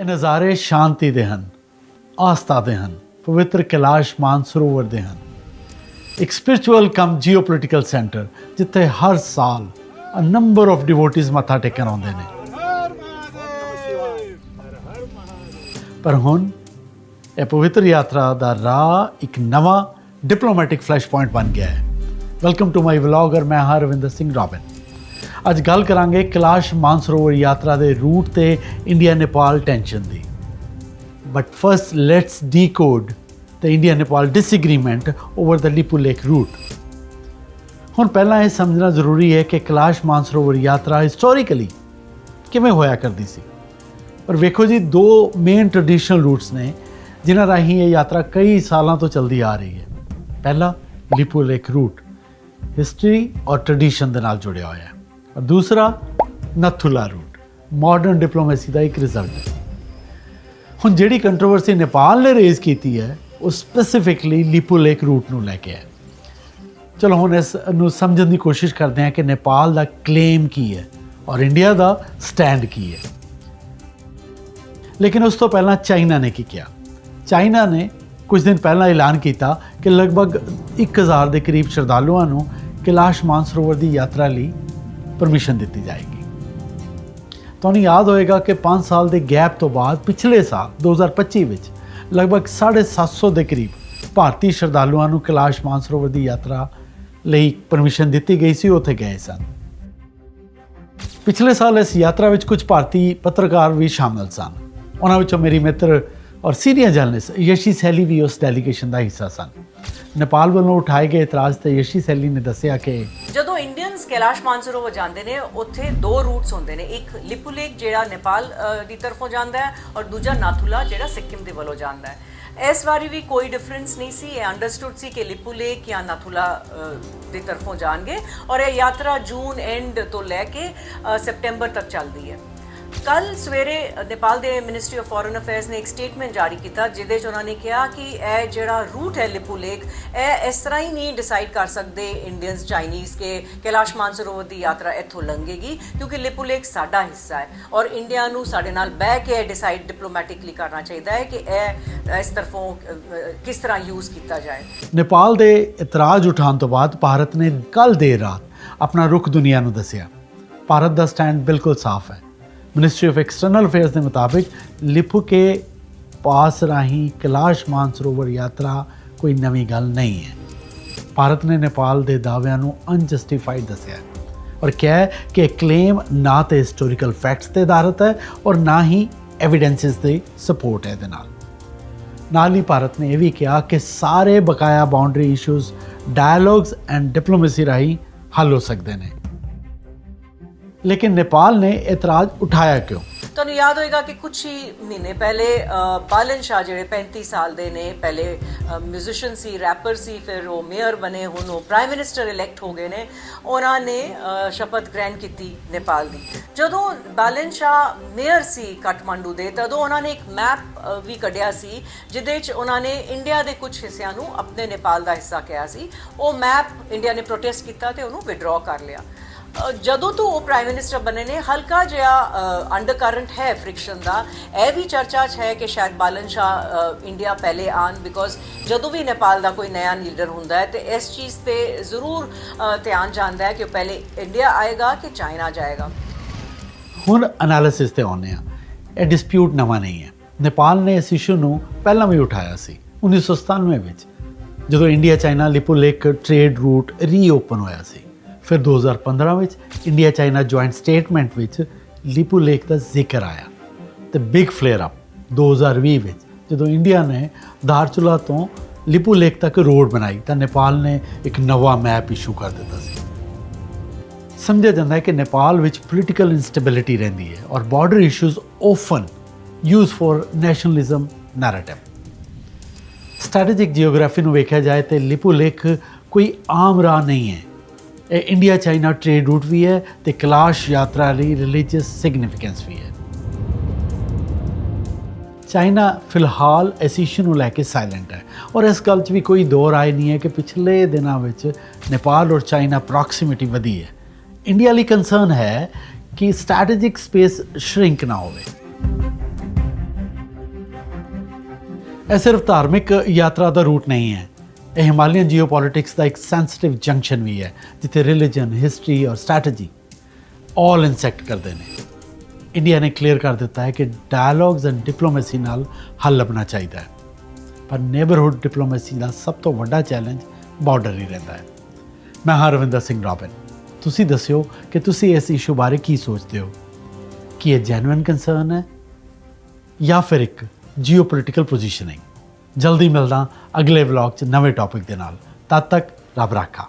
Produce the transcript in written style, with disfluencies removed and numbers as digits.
ਇਹ ਨਜ਼ਾਰੇ ਸ਼ਾਂਤੀ ਦੇ ਹਨ, ਆਸਥਾ ਦੇ ਹਨ, ਪਵਿੱਤਰ ਕੈਲਾਸ਼ ਮਾਨਸਰੋਵਰ ਦੇ ਹਨ। ਇੱਕ ਸਪਿਰਿਚੁਅਲ ਕਮ ਜੀਓਪੋਲੀਟੀਕਲ ਸੈਂਟਰ ਜਿੱਥੇ ਹਰ ਸਾਲ ਅ ਨੰਬਰ ਆਫ ਡਿਵੋਟੀਜ਼ ਮੱਥਾ ਟੇਕਣ ਆਉਂਦੇ ਨੇ। ਪਰ ਹੁਣ ਇਹ ਪਵਿੱਤਰ ਯਾਤਰਾ ਦਾ ਰਾਹ ਇੱਕ ਨਵਾਂ ਡਿਪਲੋਮੈਟਿਕ ਫਲੈਸ਼ ਪੁਆਇੰਟ ਬਣ ਗਿਆ ਹੈ। ਵੈਲਕਮ ਟੂ ਮਾਈ ਵਲੌਗਰ, ਮੈਂ ਹਾਂ ਰਵਿੰਦਰ ਸਿੰਘ ਰੋਬਿਨ। ਅੱਜ ਗੱਲ ਕਰਾਂਗੇ ਕੈਲਾਸ਼ ਮਾਨਸਰੋਵਰ ਯਾਤਰਾ ਦੇ ਰੂਟ ਤੇ ਇੰਡੀਆ ਨੇਪਾਲ ਟੈਂਸ਼ਨ ਦੀ। But first let's decode the India Nepal disagreement over the Lipulekh route. ਹੁਣ ਪਹਿਲਾਂ ਇਹ ਸਮਝਣਾ ਜ਼ਰੂਰੀ ਹੈ ਕਿ ਕੈਲਾਸ਼ ਮਾਨਸਰੋਵਰ ਯਾਤਰਾ ਹਿਸਟੋਰੀਕਲੀ ਕਿਵੇਂ ਹੋਇਆ ਕਰਦੀ ਸੀ। ਪਰ ਵੇਖੋ ਜੀ, ਦੋ ਮੇਨ ਟ੍ਰੈਡੀਸ਼ਨਲ ਰੂਟਸ ਨੇ ਜਿਨ੍ਹਾਂ ਰਾਹੀਂ ਇਹ ਯਾਤਰਾ ਕਈ ਸਾਲਾਂ ਤੋਂ ਚੱਲਦੀ ਆ ਰਹੀ ਹੈ। ਪਹਿਲਾ ਲਿਪੂ ਲੇਕ ਰੂਟ ਹਿਸਟਰੀ ਔਰ ਟ੍ਰੈਡੀਸ਼ਨ ਦੇ ਨਾਲ ਜੁੜਿਆ ਹੋਇਆ ਹੈ, ਔਰ ਦੂਸਰਾ ਨਥੂਲਾ ਰੂਟ ਮਾਡਰਨ ਡਿਪਲੋਮੇਸੀ ਦਾ ਇੱਕ ਰਿਜ਼ਲਟ ਹੈ। ਹੁਣ ਜਿਹੜੀ ਕੰਟਰੋਵਰਸੀ ਨੇਪਾਲ ਨੇ ਰੇਜ਼ ਕੀਤੀ ਹੈ ਉਹ ਸਪੈਸੀਫਿਕਲੀ ਲਿਪੂ ਲੇਕ ਰੂਟ ਨੂੰ ਲੈ ਕੇ ਹੈ। ਚਲੋ ਹੁਣ ਇਸ ਨੂੰ ਸਮਝਣ ਦੀ ਕੋਸ਼ਿਸ਼ ਕਰਦੇ ਹਾਂ ਕਿ ਨੇਪਾਲ ਦਾ ਕਲੇਮ ਕੀ ਹੈ ਔਰ ਇੰਡੀਆ ਦਾ ਸਟੈਂਡ ਕੀ ਹੈ। ਲੇਕਿਨ ਉਸ ਤੋਂ ਪਹਿਲਾਂ ਚਾਈਨਾ ਨੇ ਕੀ ਕਿਹਾ। ਚਾਈਨਾ ਨੇ ਕੁਝ ਦਿਨ ਪਹਿਲਾਂ ਐਲਾਨ ਕੀਤਾ ਕਿ ਲਗਭਗ 1000 ਦੇ ਕਰੀਬ ਸ਼ਰਧਾਲੂਆਂ ਨੂੰ ਕੈਲਾਸ਼ ਮਾਨਸਰੋਵਰ ਦੀ ਯਾਤਰਾ ਲਈ ਪਰਮਿਸ਼ਨ ਦਿੱਤੀ ਜਾਏਗੀ। ਤੁਹਾਨੂੰ ਯਾਦ ਹੋਏਗਾ ਕਿ 5 ਸਾਲ ਦੇ ਗੈਪ ਤੋਂ ਬਾਅਦ ਪਿਛਲੇ ਸਾਲ 2025 ਵਿੱਚ ਲਗਭਗ 750 ਦੇ ਕਰੀਬ ਭਾਰਤੀ ਸ਼ਰਧਾਲੂਆਂ ਨੂੰ ਕੈਲਾਸ਼ ਮਾਨਸਰੋਵਰ ਦੀ ਯਾਤਰਾ ਲਈ ਪਰਮਿਸ਼ਨ ਦਿੱਤੀ ਗਈ ਸੀ, ਉੱਥੇ ਗਏ ਸਨ। ਪਿਛਲੇ ਸਾਲ ਇਸ ਯਾਤਰਾ ਵਿੱਚ ਕੁਝ ਭਾਰਤੀ ਪੱਤਰਕਾਰ ਵੀ ਸ਼ਾਮਲ ਸਨ। ਉਹਨਾਂ ਵਿੱਚੋਂ ਮੇਰੀ ਮਿੱਤਰ ਔਰ ਸੀਨੀਅਰ ਜਰਨਲਿਸਟ ਯਸ਼ੀ ਸੈਲੀ ਵੀ ਉਸ ਡੈਲੀਗੇਸ਼ਨ ਦਾ ਹਿੱਸਾ ਸਨ। ਨੇਪਾਲ ਵੱਲੋਂ ਉਠਾਏ ਗਏ ਇਤਰਾਜ਼ ਤੇ ਯਸ਼ੀ ਸੈਲੀ ਨੇ ਦੱਸਿਆ ਕਿ ਜਦੋਂ ਇੰਡੀਅਨਸ ਕੈਲਾਸ਼ ਮਾਨਸਰੋਵਰ ਜਾਂਦੇ ਨੇ ਉੱਥੇ ਦੋ ਰੂਟਸ ਹੁੰਦੇ ਨੇ, ਇੱਕ ਲਿਪੂ ਲੇਕ ਜਿਹੜਾ ਨੇਪਾਲ ਦੀ ਤਰਫੋਂ ਜਾਂਦਾ ਹੈ ਔਰ ਦੂਜਾ ਨਾਥੂਲਾ ਜਿਹੜਾ ਸਿੱਕਿਮ ਦੇ ਵੱਲੋਂ ਜਾਂਦਾ ਹੈ। ਇਸ ਵਾਰੀ ਵੀ ਕੋਈ ਡਿਫਰੈਂਸ ਨਹੀਂ ਸੀ। ਇਹ ਅੰਡਰਸਟੂਡ ਸੀ ਕਿ ਲਿਪੂ ਲੇਕ ਜਾਂ ਨਾਥੂਲਾ ਦੀ ਤਰਫੋਂ ਜਾਣਗੇ ਔਰ ਇਹ ਯਾਤਰਾ ਜੂਨ ਐਂਡ ਤੋਂ ਲੈ ਕੇ ਸੈਪਟੈਂਬਰ ਤੱਕ ਚੱਲਦੀ ਹੈ। ਕੱਲ੍ਹ ਸਵੇਰੇ ਨੇਪਾਲ ਦੇ ਮਿਨਿਸਟਰੀ ਆਫ ਫੋਰਨ ਅਫੇਅਰਸ ਨੇ ਇੱਕ ਸਟੇਟਮੈਂਟ ਜਾਰੀ ਕੀਤਾ ਜਿਹਦੇ 'ਚ ਉਹਨਾਂ ਨੇ ਕਿਹਾ ਕਿ ਇਹ ਜਿਹੜਾ ਰੂਟ ਹੈ ਲਿਪੂ ਲੇਕ, ਇਹ ਇਸ ਤਰ੍ਹਾਂ ਹੀ ਨਹੀਂ ਡਿਸਾਈਡ ਕਰ ਸਕਦੇ ਇੰਡੀਅਨਸ ਚਾਈਨੀਜ਼ ਕਿ ਕੈਲਾਸ਼ ਮਾਨਸਰੋਵਰ ਦੀ ਯਾਤਰਾ ਇੱਥੋਂ ਲੰਘੇਗੀ, ਕਿਉਂਕਿ ਲਿਪੂ ਲੇਕ ਸਾਡਾ ਹਿੱਸਾ ਹੈ ਔਰ ਇੰਡੀਆ ਨੂੰ ਸਾਡੇ ਨਾਲ ਬਹਿ ਕੇ ਡਿਸਾਈਡ ਡਿਪਲੋਮੈਟਿਕਲੀ ਕਰਨਾ ਚਾਹੀਦਾ ਹੈ ਕਿ ਇਹ ਇਸ ਤਰਫੋਂ ਕਿਸ ਤਰ੍ਹਾਂ ਯੂਜ਼ ਕੀਤਾ ਜਾਏ। ਨੇਪਾਲ ਦੇ ਇਤਰਾਜ਼ ਉਠਾਉਣ ਤੋਂ ਬਾਅਦ ਭਾਰਤ ਨੇ ਕੱਲ੍ਹ ਦੇਰ ਰਾਤ ਆਪਣਾ ਰੁਖ ਦੁਨੀਆ ਨੂੰ ਦੱਸਿਆ। ਭਾਰਤ ਦਾ ਸਟੈਂਡ ਬਿਲਕੁਲ ਸਾਫ਼ ਹੈ। ਮਿਨਿਸਟਰੀ ਆਫ ਐਕਸਟਰਨਲ ਅਫੇਅਰਸ ਦੇ ਮੁਤਾਬਿਕ ਲਿਪੂ ਕੇ ਪਾਸ ਰਾਹੀਂ ਕੈਲਾਸ਼ ਮਾਨਸਰੋਵਰ ਯਾਤਰਾ ਕੋਈ ਨਵੀਂ ਗੱਲ ਨਹੀਂ ਹੈ। ਭਾਰਤ ਨੇ ਨੇਪਾਲ ਦੇ ਦਾਅਵਿਆਂ ਨੂੰ ਅਨਜਸਟੀਫਾਈਡ ਦੱਸਿਆ ਔਰ ਕਿਹਾ ਕਿ ਕਲੇਮ ਨਾ ਤਾਂ ਹਿਸਟੋਰੀਕਲ ਫੈਕਟਸ 'ਤੇ ਆਧਾਰਿਤ ਹੈ ਔਰ ਨਾ ਹੀ ਐਵੀਡੈਂਸਿਸ ਦੀ ਸਪੋਰਟ ਹੈ ਇਹਦੇ ਨਾਲ ਹੀ ਭਾਰਤ ਨੇ ਇਹ ਵੀ ਕਿਹਾ ਕਿ ਸਾਰੇ ਬਕਾਇਆ ਬਾਉਂਡਰੀ ਇਸ਼ੂਜ਼ ਡਾਇਲੋਗਸ ਐਂਡ ਡਿਪਲੋਮੇਸੀ ਰਾਹੀਂ ਹੱਲ ਹੋ ਸਕਦੇ ਨੇ। ਲੇਕਿਨ ਨੇਪਾਲ ਨੇ ਇਤਰਾਜ਼ ਉਠਾਇਆ ਕਿਉਂ? ਤੁਹਾਨੂੰ ਯਾਦ ਹੋਏਗਾ ਕਿ ਕੁਛ ਹੀ ਮਹੀਨੇ ਪਹਿਲੇ ਬਾਲਨ ਸ਼ਾਹ ਜਿਹੜੇ 35 ਸਾਲ ਦੇ ਨੇ, ਪਹਿਲੇ ਮਿਊਜ਼ੀਸ਼ੀਅਨ ਸੀ, ਰੈਪਰ ਸੀ, ਫਿਰ ਉਹ ਮੇਅਰ ਬਣੇ, ਹੁਣ ਉਹ ਪ੍ਰਾਈਮ ਮਿਨਿਸਟਰ ਇਲੈਕਟ ਹੋ ਗਏ ਨੇ। ਉਹਨਾਂ ਨੇ ਸ਼ਪਥ ਗ੍ਰਹਿਣ ਕੀਤੀ ਨੇਪਾਲ ਦੀ। ਜਦੋਂ ਬਾਲਨ ਸ਼ਾਹ ਮੇਅਰ ਸੀ ਕਾਠਮਾਂਡੂ ਦੇ, ਤਦੋਂ ਉਹਨਾਂ ਨੇ ਇੱਕ ਮੈਪ ਵੀ ਕੱਢਿਆ ਸੀ ਜਿਹਦੇ 'ਚ ਉਹਨਾਂ ਨੇ ਇੰਡੀਆ ਦੇ ਕੁਝ ਹਿੱਸਿਆਂ ਨੂੰ ਆਪਣੇ ਨੇਪਾਲ ਦਾ ਹਿੱਸਾ ਕਿਹਾ ਸੀ। ਉਹ ਮੈਪ ਇੰਡੀਆ ਨੇ ਪ੍ਰੋਟੈਸਟ ਕੀਤਾ ਤੇ ਉਹਨੂੰ ਵਿਡਰਾਅ ਕਰ ਲਿਆ। ਜਦੋਂ ਤੋਂ ਉਹ ਪ੍ਰਾਈਮ ਮਿਨਿਸਟਰ ਬਣੇ ਨੇ, ਹਲਕਾ ਜਿਹਾ ਅੰਡਰ ਕਰੰਟ ਹੈ ਫ੍ਰਿਕਸ਼ਨ ਦਾ। ਇਹ ਵੀ ਚਰਚਾ 'ਚ ਹੈ ਕਿ ਸ਼ਾਇਦ ਬਾਲਨ ਸ਼ਾਹ ਇੰਡੀਆ ਪਹਿਲੇ ਆਉਣ, ਬਿਕੋਜ਼ ਜਦੋਂ ਵੀ ਨੇਪਾਲ ਦਾ ਕੋਈ ਨਇਆ ਲੀਡਰ ਹੁੰਦਾ ਹੈ ਤੇ ਇਸ ਚੀਜ਼ 'ਤੇ ਜ਼ਰੂਰ ਧਿਆਨ ਜਾਂਦਾ ਹੈ ਕਿ ਪਹਿਲੇ ਇੰਡੀਆ ਆਏਗਾ ਕਿ ਚਾਈਨਾ ਜਾਏਗਾ। ਹੁਣ ਐਨਾਲਿਸਿਸ 'ਤੇ ਆਉਂਦੇ ਹਾਂ। ਇਹ ਡਿਸਪਿਊਟ ਨਵਾਂ ਨਹੀਂ ਹੈ। ਨੇਪਾਲ ਨੇ ਇਸ ਇਸ਼ੂ ਨੂੰ ਪਹਿਲਾਂ ਵੀ ਉਠਾਇਆ ਸੀ 1997 ਵਿੱਚ, ਜਦੋਂ India China Lipulekh trade route reopen ਹੋਇਆ ਸੀ। ਫਿਰ 2015 ਵਿੱਚ ਇੰਡੀਆ ਚਾਈਨਾ ਜੁਆਇੰਟ ਸਟੇਟਮੈਂਟ ਵਿੱਚ ਲਿਪੂ ਲੇਕ ਦਾ ਜ਼ਿਕਰ ਆਇਆ ਤੇ ਬਿਗ ਫਲੇਅਰ ਅਪ 2020 ਵਿੱਚ ਜਦੋਂ ਇੰਡੀਆ ਨੇ ਧਾਰਚੁਲਾ ਤੋਂ ਲਿਪੂ ਲੇਕ ਤੱਕ ਰੋਡ ਬਣਾਈ ਤਾਂ ਨੇਪਾਲ ਨੇ ਇੱਕ ਨਵਾਂ ਮੈਪ ਇਸ਼ੂ ਕਰ ਦਿੱਤਾ ਸੀ। ਸਮਝਿਆ ਜਾਂਦਾ ਹੈ ਕਿ ਨੇਪਾਲ ਵਿੱਚ ਪੋਲੀਟੀਕਲ ਇੰਸਟੈਬਿਲਿਟੀ ਰਹਿੰਦੀ ਹੈ ਔਰ border issues often use for nationalism narrative. Strategic geography ਨੂੰ ਵੇਖਿਆ ਜਾਏ ਤੇ ਲਿਪੂ ਲੇਕ ਕੋਈ ਆਮ ਰਾਹ ਨਹੀਂ ਹੈ। ਇਹ ਇੰਡੀਆ ਚਾਈਨਾ ਟ੍ਰੇਡ ਰੂਟ ਵੀ ਹੈ ਤੇ ਕੈਲਾਸ਼ ਯਾਤਰਾ ਲਈ ਰਿਲੀਜੀਅਸ ਸਿਗਨੀਫੀਕੈਂਸ ਵੀ ਹੈ। ਚਾਈਨਾ ਫਿਲਹਾਲ ਇਸ ਇਸ਼ੂ ਨੂੰ ਲੈ ਕੇ ਸਾਇਲੈਂਟ ਹੈ ਔਰ ਇਸ ਗੱਲ 'ਚ ਵੀ ਕੋਈ ਦੋ ਰਾਏ ਨਹੀਂ ਹੈ ਕਿ ਪਿਛਲੇ ਦਿਨਾਂ ਵਿੱਚ ਨੇਪਾਲ ਔਰ ਚਾਈਨਾ ਪ੍ਰੋਕਸੀਮਿਟੀ ਵਧੀ ਹੈ। ਇੰਡੀਆ ਲਈ ਕੰਸਰਨ ਹੈ ਕਿ ਸਟ੍ਰੈਟੇਜਿਕ ਸਪੇਸ ਸ਼ਰਿੰਕ ਨਾ ਹੋਵੇ। ਇਹ ਸਿਰਫ ਧਾਰਮਿਕ ਯਾਤਰਾ ਦਾ ਰੂਟ ਨਹੀਂ ਹੈ, ਇਹ ਹਿਮਾਲਯਨ ਜੀਓਪੋਲਿਟਿਕਸ ਦਾ ਇੱਕ ਸੈਂਸਿਟਿਵ ਜੰਕਸ਼ਨ ਵੀ ਹੈ, ਜਿੱਥੇ ਰਿਲੀਜਨ, ਹਿਸਟਰੀ ਔਰ ਸਟ੍ਰੈਟਜੀ ਆਲ ਇਨਸੈਕਟ ਕਰਦੇ ਨੇ। ਇੰਡੀਆ ਨੇ ਕਲੀਅਰ ਕਰ ਦਿੱਤਾ ਹੈ ਕਿ ਡਾਇਲੌਗਸ ਐਂਡ ਡਿਪਲੋਮੇਸੀ ਨਾਲ ਹੱਲ ਲੱਭਣਾ ਚਾਹੀਦਾ ਹੈ, ਪਰ ਨੇਬਰਹੁੱਡ ਡਿਪਲੋਮੇਸੀ ਦਾ ਸਭ ਤੋਂ ਵੱਡਾ ਚੈਲੰਜ ਬਾਰਡਰ ਹੀ ਰਹਿੰਦਾ ਹੈ। ਮੈਂ ਹਾਂ ਰਵਿੰਦਰ ਸਿੰਘ ਰॉबिन। ਤੁਸੀਂ ਦੱਸਿਓ ਕਿ ਤੁਸੀਂ ਇਸ ਇਸ਼ੂ ਬਾਰੇ ਕੀ ਸੋਚਦੇ ਹੋ, ਕੀ ਇਹ ਜੈਨੂਇਨ ਕੰਸਰਨ ਹੈ ਜਾਂ ਫਿਰ ਇੱਕ ਜੀਓਪੋਲਿਟੀਕਲ ਪੋਜੀਸ਼ਨਿੰਗ। ਜਲਦੀ ਮਿਲਦਾ ਅਗਲੇ ਵਲੌਗ 'ਚ ਨਵੇਂ ਟੌਪਿਕ ਦੇ ਨਾਲ। ਤਦ ਤੱਕ ਰੱਬ ਰਾਖਾ।